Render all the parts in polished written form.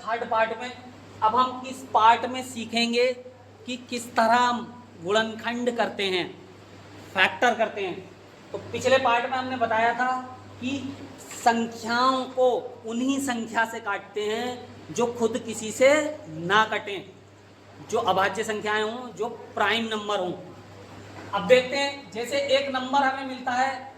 Third part में। अब हम इस पार्ट में सीखेंगे कि किस तरह हम गुणनखंड करते हैं, फैक्टर करते हैं। तो पिछले पार्ट में हमने बताया था कि संख्याओं को उन्हीं संख्या से काटते हैं जो खुद किसी से ना कटें, जो अभाज्य संख्याएं हों, जो प्राइम नंबर हों। अब देखते हैं, जैसे एक नंबर हमें मिलता है,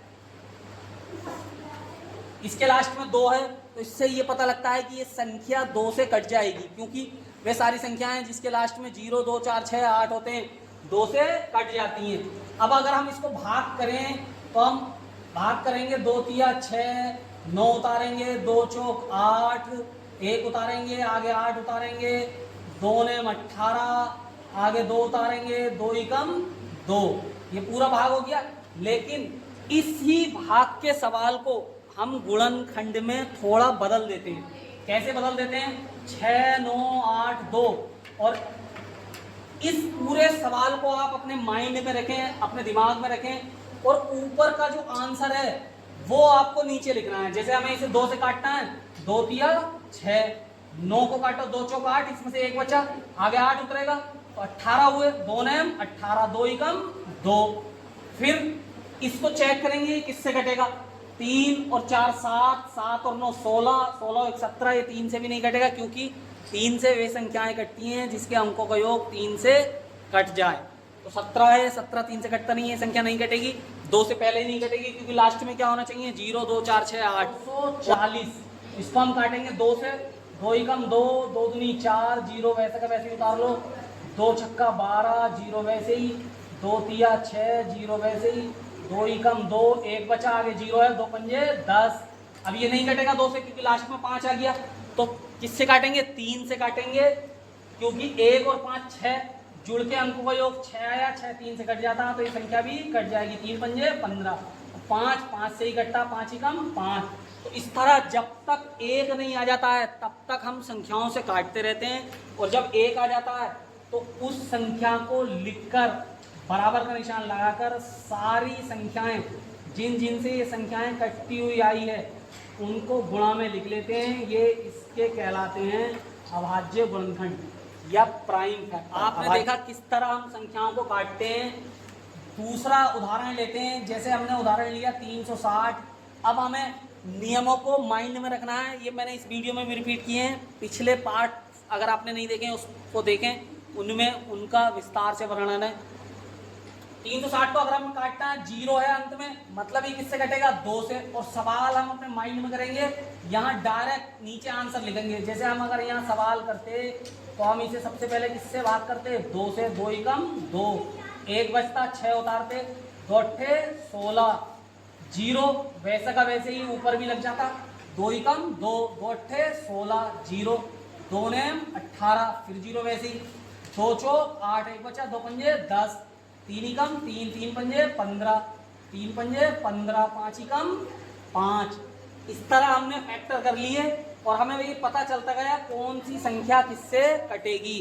इसके लास्ट में 2 है, तो इससे ये पता लगता है कि ये संख्या 2 से कट जाएगी, क्योंकि वे सारी संख्याएं जिसके लास्ट में 0, 2, 4, 6, 8 होते हैं 2 से कट जाती हैं। अब अगर हम इसको भाग करें तो हम भाग करेंगे 2 तिया 6, 9 उतारेंगे, 2 चौक 8, 1 उतारेंगे, आगे 8 उतारेंगे, 2 नेम 18, आगे 2 उतारेंगे, 2 एकम 2, ये पूरा भाग हो गया। लेकिन इसी भाग के सवाल को हम गुणनखंड में थोड़ा बदल देते हैं। कैसे बदल देते हैं? 6, 9, 8, 2, और इस पूरे सवाल को आप अपने माइंड में रखें, अपने दिमाग में रखें, और ऊपर का जो आंसर है वो आपको नीचे लिखना है। जैसे हमें इसे 2 से काटना है, 2 तिया 6, 9 को काटो, 2 चौक 8, इसमें से 1 बचा, आगे 8 उतरेगा, तो 18 हुए, 2 नेम 18, 2 एकम 2। फिर इसको चेक करेंगे किससे कटेगा। 3 और 4 7, 7 और 9 16, 16 और 1 17, ये 3 से भी नहीं कटेगा, क्योंकि 3 से वे संख्याएं कटती हैं जिसके अंकों का योग 3 से कट जाए। तो 17 है, 17 3 से कटता नहीं है, संख्या नहीं कटेगी। 2 से पहले ही नहीं कटेगी, क्योंकि लास्ट में क्या होना चाहिए? 0, 2, 4, 6, 8, 240। इसको हम काटेंगे 2 से, 2 एकम 2, 2 दूनी 4, 0 वैसे का वैसे ही उतार लो, 2 छक्का 12, 0 वैसे ही, 2 तिया 6, 0 वैसे ही, 2 एकम 2, 1 बचा, आगे 0 है, 2 पंजे 10। अब ये नहीं कटेगा 2 से, क्योंकि लास्ट में 5 आ गया। तो किससे काटेंगे? 3 से काटेंगे, क्योंकि 1 और 5 6, जुड़ के अंकों का योग 6 आया, 6 3 से कट जाता, तो ये संख्या भी कट जाएगी। 3 पंजे 15, 5 5 से ही कटता, 5 एकम 5। तो इस तरह जब तक 1 नहीं आ जाता है तब तक हम संख्याओं से काटते रहते हैं, और जब 1 आ जाता है तो उस संख्या को लिखकर बराबर का निशान लगाकर सारी संख्याएं जिन जिन से ये संख्याएं कटती हुई आई है उनको गुणा में लिख लेते हैं। ये इसके कहलाते हैं अभाज्य गुणनखंड या प्राइम फैक्टर। आपने देखा किस तरह हम संख्याओं को काटते हैं। दूसरा उदाहरण लेते हैं, जैसे हमने उदाहरण लिया 360। अब हमें नियमों को माइंड में रखना है। ये मैंने इस वीडियो में भी रिपीट किए हैं, पिछले पार्ट अगर आपने नहीं देखे उसको देखें, उनमें उनका विस्तार से वर्णन है। 360 को अगर हमें काटना है, 0 है अंत में, मतलब ये किससे कटेगा? 2 से। और सवाल हम अपने माइंड में करेंगे, यहाँ डायरेक्ट नीचे आंसर लिखेंगे। जैसे हम अगर यहाँ सवाल करते तो हम इसे सबसे पहले किससे भाग करते? 2 से। 2 एकम 2, 1 बचता, 6 उतारते, 2 अट्ठे 16, 0 वैसे का वैसे ही ऊपर भी लग जाता, 2 एकम 2, 2 अट्ठे 16, 0, 2 नेम 18, फिर 0 वैसे ही, 2 चौक 8, 1 बचा, 2 पंजे 10, 3 एकम 3, 3 पंजे 15, 3 पंजे 15, 5 एकम 5। इस तरह हमने फैक्टर कर लिए और हमें ये पता चलता गया कौन सी संख्या किससे कटेगी।